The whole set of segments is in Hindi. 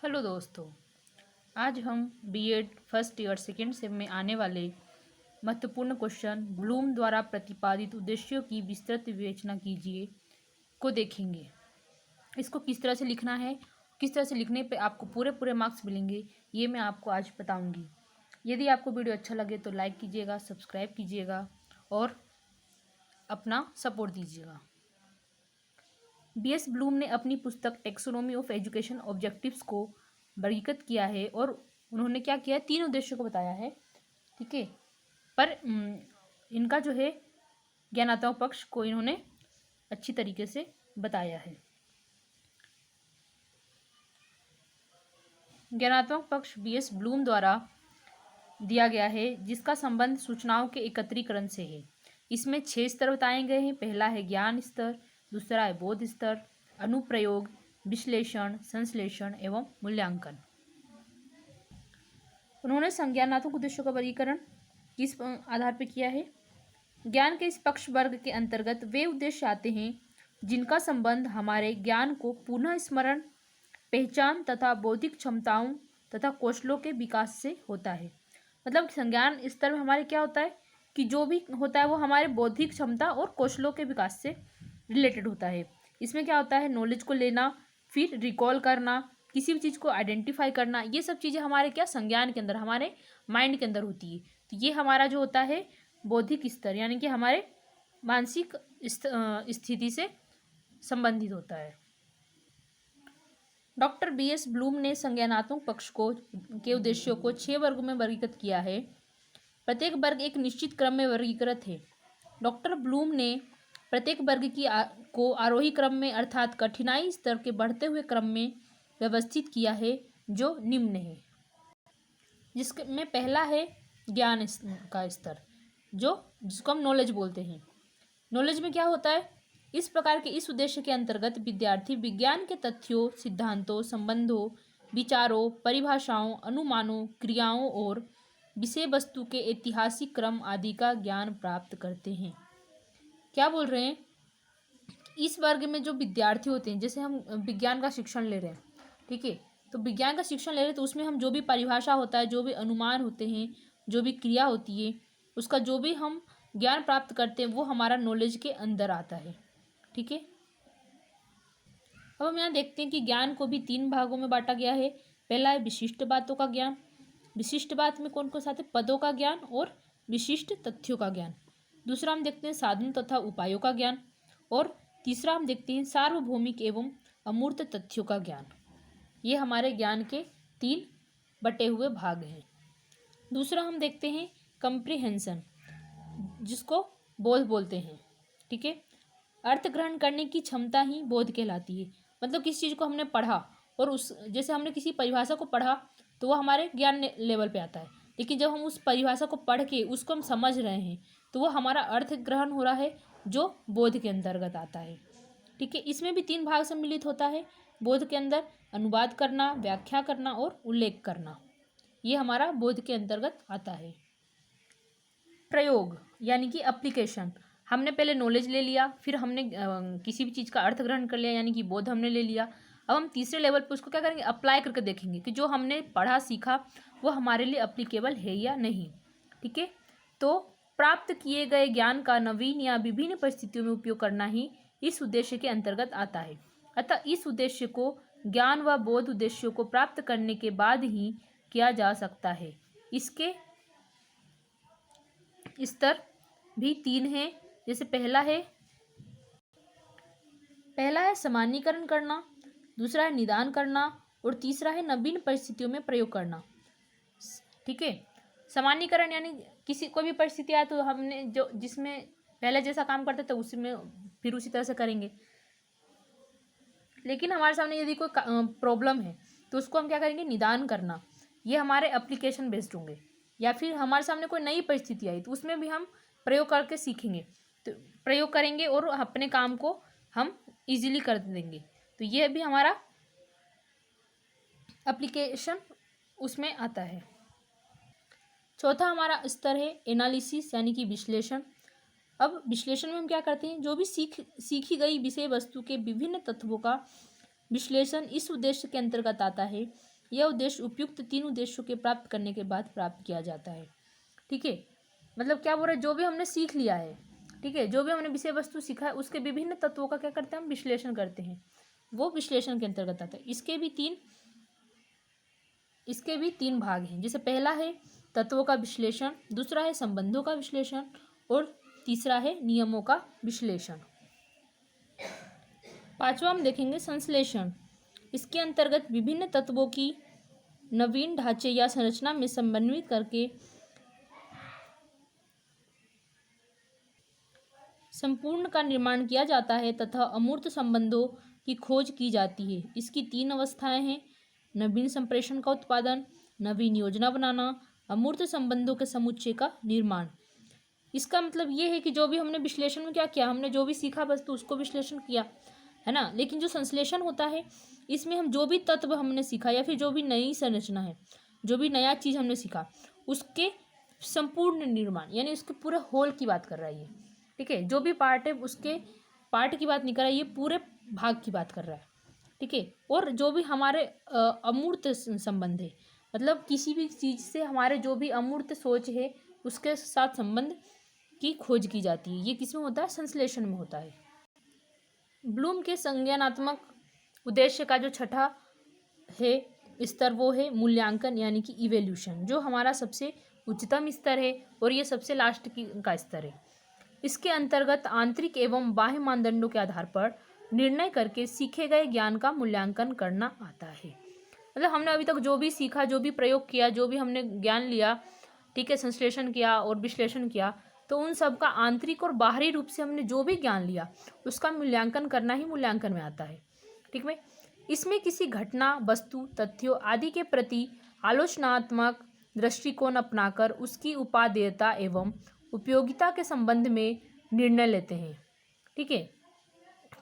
हेलो दोस्तों, आज हम BEd first year second sem में आने वाले महत्वपूर्ण क्वेश्चन ब्लूम द्वारा प्रतिपादित उद्देश्यों की विस्तृत विवेचना कीजिए को देखेंगे। इसको किस तरह से लिखना है, किस तरह से लिखने पे आपको पूरे पूरे मार्क्स मिलेंगे, ये मैं आपको आज बताऊंगी। यदि आपको वीडियो अच्छा लगे तो लाइक कीजिएगा, सब्सक्राइब कीजिएगा और अपना सपोर्ट दीजिएगा। बीएस ब्लूम ने अपनी पुस्तक टेक्सोनॉमी ऑफ एजुकेशन ऑब्जेक्टिव्स को वर्गीकृत किया है और उन्होंने क्या किया है, 3 उद्देश्यों को बताया है। ठीक है, पर इनका जो है ज्ञानात्मक पक्ष को इन्होंने अच्छी तरीके से बताया है। ज्ञानात्मक पक्ष बीएस ब्लूम द्वारा दिया गया है, जिसका संबंध सूचनाओं के एकत्रीकरण से है। इसमें 6 स्तर बताए गए हैं। पहला है ज्ञान स्तर, दूसरा है बोध स्तर, अनुप्रयोग, विश्लेषण, संश्लेषण एवं मूल्यांकन। उन्होंने संज्ञानात्मक उद्देश्यों का वर्गीकरण किस आधार पर किया है? ज्ञान के इस पक्ष वर्ग के अंतर्गत वे उद्देश्य आते हैं जिनका संबंध हमारे ज्ञान को पुनः स्मरण, पहचान तथा बौद्धिक क्षमताओं तथा कौशलों के विकास से होता है। मतलब संज्ञान स्तर में हमारे क्या होता है कि जो भी होता है वो हमारे बौद्धिक क्षमता और कौशलों के विकास से रिलेटेड होता है। इसमें क्या होता है, नॉलेज को लेना, फिर रिकॉल करना, किसी भी चीज़ को आइडेंटिफाई करना, ये सब चीज़ें हमारे क्या संज्ञान के अंदर, हमारे माइंड के अंदर होती है। तो ये हमारा जो होता है बौद्धिक स्तर, यानी कि हमारे मानसिक स्थिति से संबंधित होता है। डॉक्टर बीएस ब्लूम ने संज्ञानात्मक पक्ष के उद्देश्यों को 6 वर्गों में वर्गीकृत किया है। प्रत्येक वर्ग एक निश्चित क्रम में वर्गीकृत है। डॉक्टर ब्लूम ने प्रत्येक वर्ग को आरोही क्रम में अर्थात कठिनाई स्तर के बढ़ते हुए क्रम में व्यवस्थित किया है, जो निम्न है। जिसमें पहला है ज्ञान का स्तर, जिसको हम नॉलेज बोलते हैं। नॉलेज में क्या होता है, इस प्रकार के इस उद्देश्य के अंतर्गत विद्यार्थी विज्ञान के तथ्यों, सिद्धांतों, संबंधों, विचारों, परिभाषाओं, अनुमानों, क्रियाओं और विषय वस्तु के ऐतिहासिक क्रम आदि का ज्ञान प्राप्त करते हैं। क्या बोल रहे हैं, इस वर्ग में जो विद्यार्थी होते हैं, जैसे हम विज्ञान का शिक्षण ले रहे हैं, ठीक है, तो विज्ञान का शिक्षण ले रहे हैं तो उसमें हम जो भी परिभाषा होता है, जो भी अनुमान होते हैं, जो भी क्रिया होती है, उसका जो भी हम ज्ञान प्राप्त करते हैं वो हमारा नॉलेज के अंदर आता है। ठीक है, अब हम यहाँ देखते हैं कि ज्ञान को भी 3 भागों में बांटा गया है। पहला है विशिष्ट बातों का ज्ञान। विशिष्ट बात में कौन कौन सा आते हैं, पदों का ज्ञान और विशिष्ट तथ्यों का ज्ञान। दूसरा हम देखते हैं साधन तथा उपायों का ज्ञान और तीसरा हम देखते हैं सार्वभौमिक एवं अमूर्त तथ्यों का ज्ञान। ये हमारे ज्ञान के 3 बटे हुए भाग हैं। दूसरा हम देखते हैं कंप्रीहेंशन, जिसको बोध बोलते हैं। ठीक है, अर्थ ग्रहण करने की क्षमता ही बोध कहलाती है। मतलब किसी चीज़ को हमने पढ़ा और उस जैसे हमने किसी परिभाषा को पढ़ा तो वो हमारे ज्ञान लेवल पे आता है, लेकिन जब हम उस परिभाषा को पढ़ के उसको हम समझ रहे हैं तो वो हमारा अर्थ ग्रहण हो रहा है, जो बोध के अंतर्गत आता है। ठीक है, इसमें भी 3 भाग सम्मिलित होता है। बोध के अंदर अनुवाद करना, व्याख्या करना और उल्लेख करना, ये हमारा बोध के अंतर्गत आता है। प्रयोग यानी कि एप्लीकेशन, हमने पहले नॉलेज ले लिया, फिर हमने किसी भी चीज़ का अर्थ ग्रहण कर लिया, यानी कि बोध हमने ले लिया। अब हम तीसरे लेवल पर उसको क्या करेंगे, अप्लाई करके देखेंगे कि जो हमने पढ़ा सीखा वो हमारे लिए एप्लीकेबल है या नहीं। ठीक है, तो प्राप्त किए गए ज्ञान का नवीन या विभिन्न परिस्थितियों में उपयोग करना ही इस उद्देश्य के अंतर्गत आता है। अतः इस उद्देश्य को ज्ञान व बोध उद्देश्यों को प्राप्त करने के बाद ही किया जा सकता है। इसके स्तर भी 3 हैं। जैसे पहला है सामान्यीकरण करना, दूसरा है निदान करना और तीसरा है नवीन परिस्थितियों में प्रयोग करना। ठीक है, सामान्यीकरण यानी किसी कोई भी परिस्थिति आए तो हमने जो जिसमें पहले जैसा काम करते थे उसमें फिर उसी तरह से करेंगे। लेकिन हमारे सामने यदि कोई प्रॉब्लम है तो उसको हम क्या करेंगे, निदान करना। ये हमारे एप्लीकेशन बेस्ड होंगे। या फिर हमारे सामने कोई नई परिस्थिति आई तो उसमें भी हम प्रयोग करके सीखेंगे, तो प्रयोग करेंगे और अपने काम को हम इजीली कर देंगे। तो यह भी हमारा एप्लीकेशन उसमें आता है। चौथा हमारा स्तर है एनालिसिस यानी कि विश्लेषण। अब विश्लेषण में हम क्या करते हैं, जो भी सीखी गई विषय वस्तु के विभिन्न तत्वों का विश्लेषण इस उद्देश्य के अंतर्गत आता है यह उद्देश्य उपयुक्त 3 उद्देश्यों के प्राप्त करने के बाद प्राप्त किया जाता है। ठीक है, मतलब क्या बोल रहे हैं, जो भी हमने सीख लिया है, ठीक है, जो भी हमने विषय वस्तु सीखा है उसके विभिन्न तत्वों का क्या करते हैं, हम विश्लेषण करते हैं, वो विश्लेषण के अंतर्गत आता है। इसके भी तीन भाग हैं। जैसे पहला है तत्वों का विश्लेषण, दूसरा है संबंधों का विश्लेषण और तीसरा है नियमों का विश्लेषण। पांचवा हम देखेंगे संश्लेषण। इसके अंतर्गत विभिन्न तत्वों की नवीन ढांचे या संरचना में समन्वित करके संपूर्ण का निर्माण किया जाता है तथा अमूर्त संबंधों की खोज की जाती है। इसकी 3 अवस्थाएं हैं: नवीन संप्रेषण का उत्पादन, नवीन योजना बनाना, अमूर्त संबंधों के समुच्चय का निर्माण। इसका मतलब ये है कि जो भी हमने विश्लेषण में क्या किया, हमने जो भी सीखा वस्तु उसको विश्लेषण किया, है ना। लेकिन जो संश्लेषण होता है, इसमें हम जो भी तत्व हमने सीखा या फिर जो भी नई संरचना है, जो भी नया चीज़ हमने सीखा, उसके संपूर्ण निर्माण, यानी उसके पूरे होल की बात कर रहा है ये। ठीक है, जो भी पार्ट है उसके पार्ट की बात नहीं कर रहा है, ये पूरे भाग की बात कर रहा है। ठीक है, और जो भी हमारे अमूर्त संबंध है, मतलब किसी भी चीज़ से हमारे जो भी अमूर्त सोच है उसके साथ संबंध की खोज की जाती है। ये किसमें होता है, संश्लेषण में होता है। ब्लूम के संज्ञानात्मक उद्देश्य का जो छठा है स्तर, वो है मूल्यांकन, यानी कि इवैल्यूएशन, जो हमारा सबसे उच्चतम स्तर है और ये सबसे लास्ट का स्तर है। इसके अंतर्गत आंतरिक एवं बाह्य मानदंडों के आधार पर निर्णय करके सीखे गए ज्ञान का मूल्यांकन करना आता है। मतलब हमने अभी तक जो भी सीखा, जो भी प्रयोग किया, जो भी हमने ज्ञान लिया, ठीक है, संश्लेषण किया और विश्लेषण किया, तो उन सब का आंतरिक और बाहरी रूप से हमने जो भी ज्ञान लिया उसका मूल्यांकन करना ही मूल्यांकन में आता है। ठीक है, इसमें किसी घटना, वस्तु, तथ्यों आदि के प्रति आलोचनात्मक दृष्टिकोण अपनाकर उसकी उपादेयता एवं उपयोगिता के संबंध में निर्णय लेते हैं। ठीक है,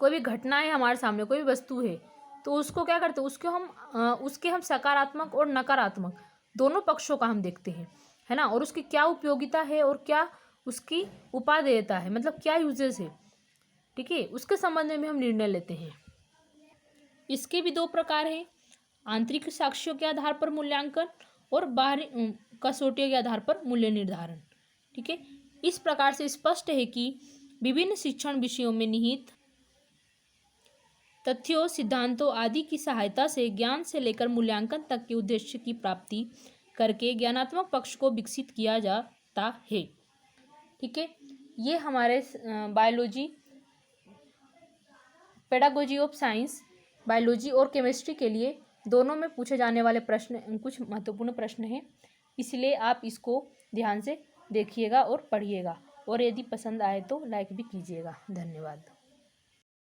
कोई भी घटना है हमारे सामने, कोई भी वस्तु है, तो उसको क्या करते हैं, उसके हम सकारात्मक और नकारात्मक दोनों पक्षों का हम देखते हैं, है ना। और उसकी क्या उपयोगिता है और क्या उसकी उपादेयता है, मतलब क्या यूजेस है, ठीक है, उसके संबंध में हम निर्णय लेते हैं। इसके भी 2 प्रकार हैं: आंतरिक साक्ष्यों के आधार पर मूल्यांकन और बाहरी कसौटियों के आधार पर मूल्य निर्धारण। ठीक है, इस प्रकार से स्पष्ट है कि विभिन्न शिक्षण विषयों में निहित तथ्यों, सिद्धांतों आदि की सहायता से ज्ञान से लेकर मूल्यांकन तक के उद्देश्य की प्राप्ति करके ज्ञानात्मक पक्ष को विकसित किया जाता है। ठीक है, ये हमारे biology, pedagogy of science, biology और केमिस्ट्री के लिए दोनों में पूछे जाने वाले प्रश्न, कुछ महत्वपूर्ण प्रश्न हैं, इसलिए आप इसको ध्यान से देखिएगा और पढ़िएगा, और यदि पसंद आए तो लाइक भी कीजिएगा। धन्यवाद।